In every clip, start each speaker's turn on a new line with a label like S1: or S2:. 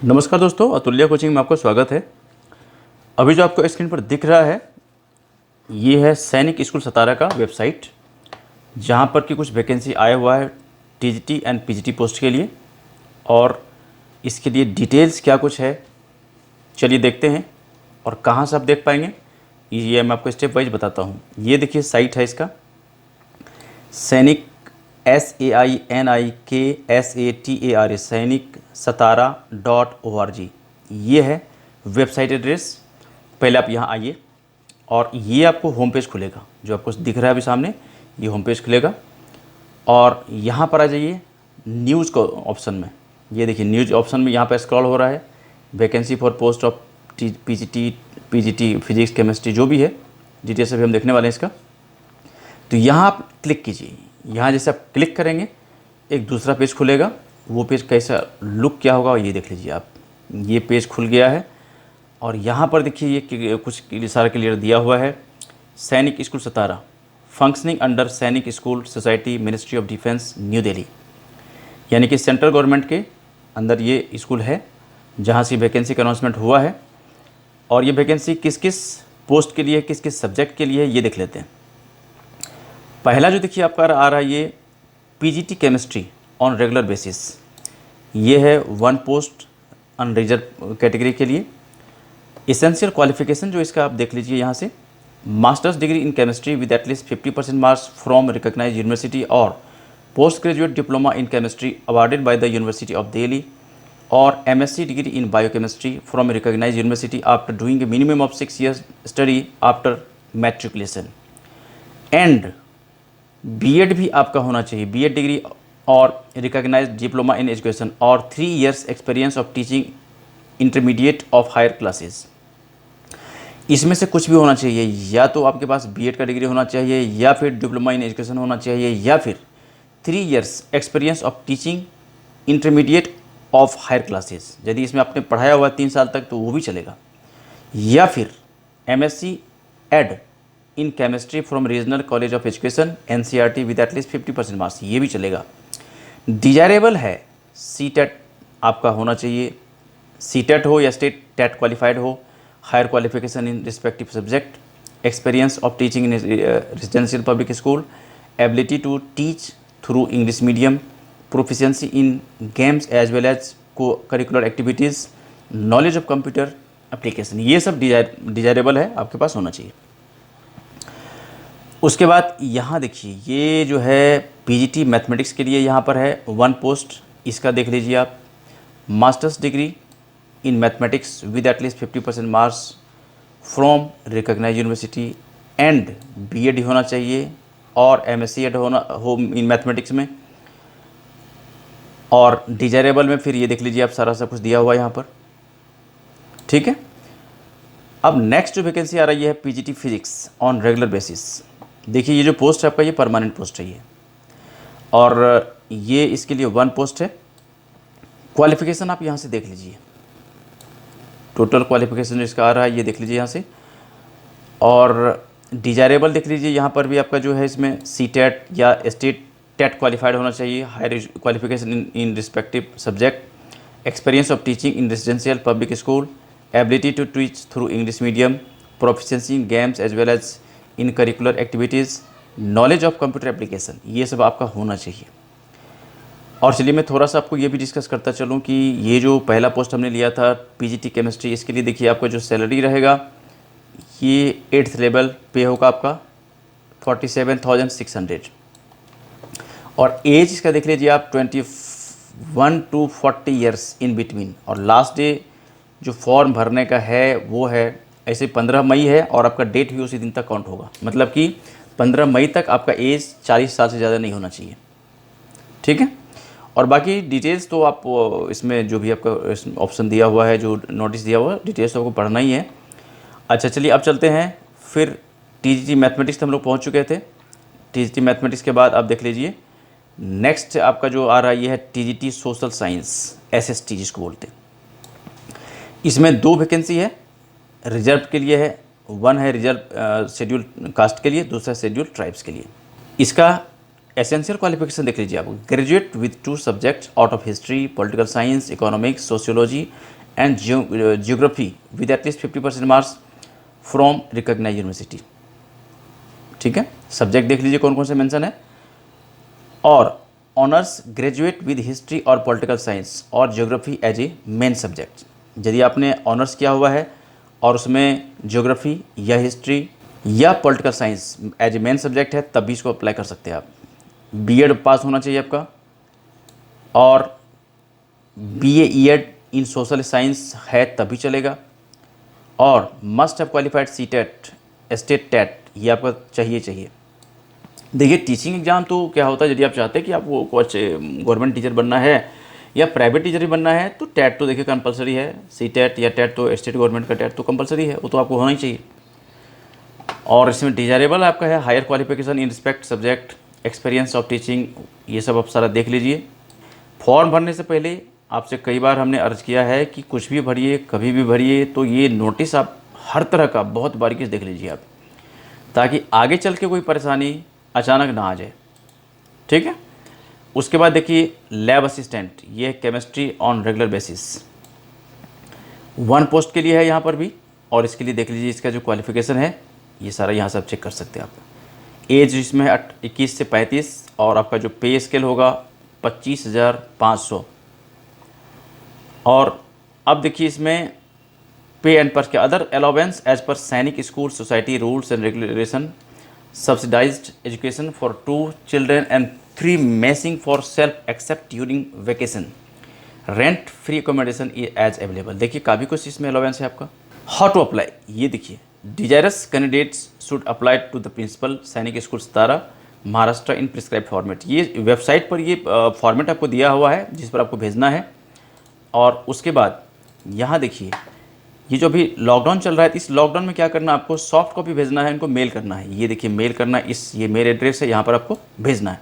S1: नमस्कार दोस्तों, अतुल्य कोचिंग में आपका स्वागत है। अभी जो आपको स्क्रीन पर दिख रहा है ये है सैनिक स्कूल सतारा का वेबसाइट, जहां पर कि कुछ वैकेंसी आया हुआ है टीजीटी एंड पीजीटी पोस्ट के लिए। और इसके लिए डिटेल्स क्या कुछ है, चलिए देखते हैं। और कहां से आप देख पाएंगे ये मैं आपको स्टेप वाइज बताता हूं। ये देखिए साइट है इसका, सैनिक SAINIKSATARA सैनिक सतारा.org। ये है वेबसाइट एड्रेस। पहले आप यहाँ आइए और ये आपको होम पेज खुलेगा, जो आपको दिख रहा है अभी सामने, ये होम पेज खुलेगा। और यहाँ पर आ जाइए न्यूज़ को ऑप्शन में। ये देखिए न्यूज़ ऑप्शन में यहाँ पर स्क्रॉल हो रहा है, vacancy for post of PGT physics chemistry जो भी है, डिटेल्स अभी हम देखने वाले हैं इसका। तो यहाँ आप क्लिक कीजिए। यहाँ जैसे आप क्लिक करेंगे एक दूसरा पेज खुलेगा। वो पेज कैसा लुक क्या होगा ये देख लीजिए आप। ये पेज खुल गया है और यहाँ पर देखिए ये कुछ सारा क्लियर दिया हुआ है। सैनिक स्कूल सतारा फंक्शनिंग अंडर सैनिक school society ministry of defence new Delhi, यानी कि सेंट्रल गवर्नमेंट के अंदर ये स्कूल है जहाँ से वैकेंसी का अनाउंसमेंट हुआ है। और ये वैकेंसी किस किस पोस्ट के लिए, किस किस सब्जेक्ट के लिए, ये देख लेते हैं। पहला जो देखिए आपका आ रहा है ये PGT chemistry on regular basis. ये है 1 पोस्ट ऑन रिजर्व कैटेगरी के लिए। इसेंशियल क्वालिफिकेशन जो इसका आप देख लीजिए यहाँ से, masters degree in chemistry with at least 50% marks from recognised university और post graduate diploma in chemistry awarded by the university of Delhi और MSc degree in biochemistry from recognised university after doing a minimum of 6 years study after matriculation. And B Ed भी आपका होना चाहिए, B Ed degree और recognised diploma in education और 3 years experience of teaching intermediate of higher classes. इसमें से कुछ भी होना चाहिए, या तो आपके पास बीएड का डिग्री होना चाहिए, या फिर डिप्लोमा इन एजुकेशन होना चाहिए, या फिर 3 years experience of teaching intermediate of higher classes. यदि इसमें आपने पढ़ाया हुआ 3 साल तक तो वो भी चलेगा, या फिर MSc Ed in chemistry from regional college of education NCERT with at least 50% marks, ये भी चलेगा। डिजायरेबल है सीटेट आपका होना चाहिए, सीटेट हो या स्टेट टेट क्वालिफाइड हो, higher qualification in respective subject, experience of teaching in residential public school, ability to teach through English medium, proficiency in games as well as co curricular activities, knowledge of computer application, ये सब desirable है, आपके पास होना चाहिए। उसके बाद यहाँ देखिए ये जो है पीजीटी मैथमेटिक्स के लिए यहाँ पर है 1 पोस्ट, इसका देख लीजिए आप। Masters degree in mathematics with at least 50% marks from recognised university and BEd होना चाहिए और MSc एड हो इन मैथमेटिक्स में। और डिजायरेबल में फिर ये देख लीजिए आप, सारा सब कुछ दिया हुआ है यहाँ पर, ठीक है। अब नेक्स्ट जो वैकेंसी आ रही है PGT physics on regular basis. देखिए ये जो पोस्ट है आपका, ये परमानेंट पोस्ट है ये, और ये इसके लिए 1 पोस्ट है। क्वालिफिकेशन आप यहाँ से देख लीजिए, टोटल क्वालिफिकेशन जो इसका आ रहा है ये देख लीजिए यहाँ से। और डिजायरेबल देख लीजिए यहाँ पर भी आपका जो है, इसमें सीटेट या स्टेट टेट क्वालिफाइड होना चाहिए, higher qualification in respective subject, experience of teaching in residential public school, ability to teach through English medium, proficiency in games as well as in curricular activities, knowledge of computer application, ये सब आपका होना चाहिए। और चलिए मैं थोड़ा सा आपको ये भी डिस्कस करता चलूँ कि ये जो पहला पोस्ट हमने लिया था पीजीटी केमिस्ट्री, इसके लिए देखिए आपका जो सैलरी रहेगा ये 8th लेवल पे होगा आपका 47,600। और एज इसका देख लीजिए आप 21 to 40 years इन बिटवीन। और लास्ट डे जो फॉर्म भरने का है वो है ऐसे 15 मई है, और आपका डेट भी उसी दिन तक काउंट होगा, मतलब कि 15 मई तक आपका एज 40 साल से ज़्यादा नहीं होना चाहिए, ठीक है। और बाकी डिटेल्स तो आप इसमें जो भी आपका ऑप्शन दिया हुआ है, जो नोटिस दिया हुआ है, डिटेल्स तो आपको पढ़ना ही है। अच्छा चलिए अब चलते हैं फिर टीजीटी मैथमेटिक्स तक हम लोग पहुँच चुके थे। टीजीटी मैथमेटिक्स के बाद आप देख लीजिए नेक्स्ट आपका जो आ रहा है ये है टीजीटी सोशल साइंस SST जिसको बोलते हैं। इसमें 2 वैकेंसी है, रिजर्व के लिए है, 1 है रिजर्व शेड्यूल कास्ट के लिए, दूसरा शेड्यूल ट्राइब्स के लिए। इसका एसेंशियल क्वालिफिकेशन देख लीजिए आप, graduate with 2 subjects out of history, political science, economics, sociology and geography with at least 50% marks from recognise university. ठीक है, सब्जेक्ट देख लीजिए कौन कौन से मेंशन है। और ऑनर्स ग्रेजुएट विद हिस्ट्री और पॉलिटिकल साइंस और geography as a main subject. यदि आपने ऑनर्स किया हुआ है और उसमें ज्योग्राफी या हिस्ट्री या political science as a main subject है, तब भी इसको अप्लाई कर सकते हैं आप। बीएड पास होना चाहिए आपका, और BA Ed in social science है तब भी चलेगा, और must have qualified CTET state TET, ये आपका चाहिए। देखिए टीचिंग एग्जाम तो क्या होता है, यदि आप चाहते हैं कि आपको कुछ गवर्नमेंट टीचर बनना है या प्राइवेट टीचर भी बनना है, तो टेट तो देखिए कंपलसरी है। सी टेट या टेट तो स्टेट गवर्नमेंट का टेट तो कंपलसरी है, वो तो आपको होना ही चाहिए। और इसमें डिजायरेबल आपका है higher qualification in respect subject, experience of teaching, ये सब आप सारा देख लीजिए। फॉर्म भरने से पहले आपसे कई बार हमने अर्ज किया है कि कुछ भी भरिए, कभी भी भरिए, तो ये नोटिस आप हर तरह का बहुत बारीकी से देख लीजिए आप, ताकि आगे चल के कोई परेशानी अचानक ना आ जाए। ठीक है, उसके बाद देखिए लैब असिस्टेंट, ये chemistry on regular basis 1 post के लिए है यहाँ पर भी। और इसके लिए देख लीजिए इसका जो क्वालिफिकेशन है, ये सारा यहाँ से आप चेक कर सकते हैं आप। एज इसमें है 21 से 35, और आपका जो पे स्केल होगा 25,500। और अब देखिए इसमें पे एंड पर क्या other allowance as per Sainik school society rules and regulation, subsidised education for 2 children and 3 messing for self except during vacation, rent free accommodation as available. देखिए काफ़ी कुछ इसमें अलाउंस है आपका। हाउ टू अप्लाई, ये देखिए desirous candidates should apply to the principal Sainik school Satara Maharashtra in prescribe format. ये website पर ये फॉर्मेट आपको दिया हुआ है जिस पर आपको भेजना है। और उसके बाद यहाँ देखिए ये जो भी लॉकडाउन चल रहा है, इस लॉकडाउन में क्या करना है, आपको सॉफ्ट कॉपी भेजना है, इनको मेल करना है। ये देखिए मेल करना, ये मेल एड्रेस है, यहाँ पर आपको भेजना है।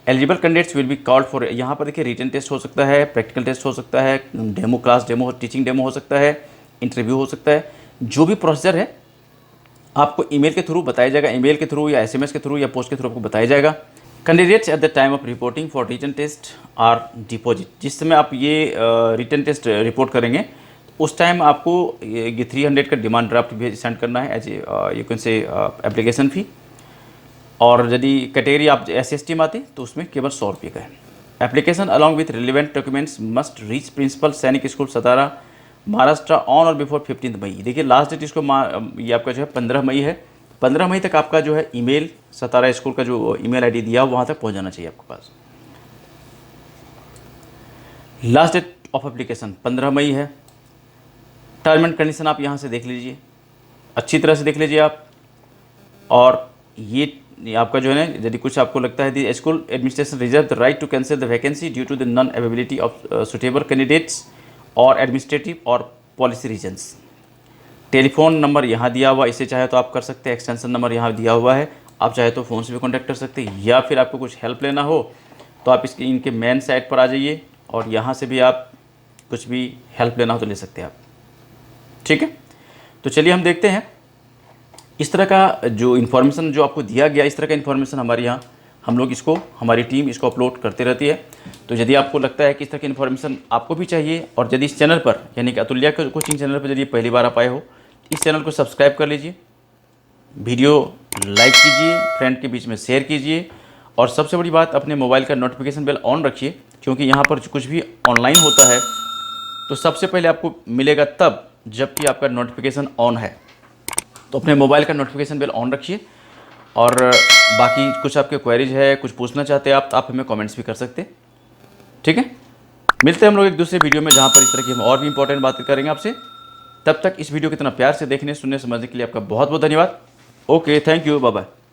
S1: Eligible candidates will be called for, यहाँ पर देखिए रिटन टेस्ट हो सकता है, प्रैक्टिकल टेस्ट हो सकता है, demo class demo teaching demo हो सकता है, इंटरव्यू हो सकता है। जो भी प्रोसीजर है आपको ईमेल के थ्रू बताया जाएगा, ईमेल के थ्रू या एसएमएस के थ्रू या पोस्ट के थ्रू आपको बताया जाएगा। Candidates at the time of reporting for written test are deposit, जिस समय आप ये रिटन टेस्ट रिपोर्ट करेंगे उस टाइम आपको ये 300 का डिमांड ड्राफ्ट भी सेंड करना है as you can say application fee. और यदि कैटेगरी आप SC/ST में आते तो उसमें केवल 100 रुपये का है। Application along with relevant documents must reach principal Sainik school Satara Maharashtra on or before 15 May. देखिए लास्ट डेट इसको ये आपका जो है 15 मई है। 15 मई तक आपका जो है ईमेल सतारा स्कूल का जो ईमेल आईडी दिया वहाँ तक पहुँच जाना चाहिए आपके पास। लास्ट डेट ऑफ एप्लीकेशन 15 मई है। टर्म एंड कंडीशन आप यहाँ से देख लीजिए, अच्छी तरह से देख लीजिए आप। और ये आपका जो है ना, यदि कुछ आपको लगता है the school administration reserve the right to cancel the vacancy due to the non availability of suitable candidates और एडमिनिस्ट्रेटिव और पॉलिसी रीजन्स। टेलीफोन नंबर यहाँ दिया हुआ, इसे चाहे तो आप कर सकते हैं। एक्सटेंशन नंबर यहाँ दिया हुआ है, आप चाहे तो फ़ोन से भी कॉन्टैक्ट कर सकते हैं। या फिर आपको कुछ हेल्प लेना हो तो आप इसके इनके मेन साइट पर आ जाइए और यहाँ से भी आप कुछ भी हेल्प लेना हो तो ले सकते हैं आप। ठीक है, तो चलिए हम देखते हैं इस तरह का जो इन्फॉर्मेशन जो आपको दिया गया, इस तरह का इन्फॉर्मेशन हमारे यहाँ हम लोग इसको, हमारी टीम इसको अपलोड करते रहती है। तो यदि आपको लगता है कि इस तरह की इन्फॉर्मेशन आपको भी चाहिए, और यदि इस चैनल पर यानी कि अतुल्या कोचिंग चैनल पर यदि पहली बार आप आए हो, इस चैनल को सब्सक्राइब कर लीजिए, वीडियो लाइक कीजिए, फ्रेंड के बीच में शेयर कीजिए, और सबसे बड़ी बात अपने मोबाइल का नोटिफिकेशन बेल ऑन रखिए, क्योंकि यहाँ पर कुछ भी ऑनलाइन होता है तो सबसे पहले आपको मिलेगा तब जबकि आपका नोटिफिकेशन ऑन है। तो अपने मोबाइल का नोटिफिकेशन बेल ऑन रखिए। और बाकी कुछ आपके क्वेरीज है, कुछ पूछना चाहते हैं आप हमें कमेंट्स भी कर सकते हैं। ठीक है, मिलते हैं हम लोग एक दूसरे वीडियो में जहाँ पर इस तरह की हम और भी इंपॉर्टेंट बातें करेंगे आपसे। तब तक इस वीडियो को इतना प्यार से देखने, सुनने, समझने के लिए आपका बहुत बहुत धन्यवाद। Okay, thank you, bye bye.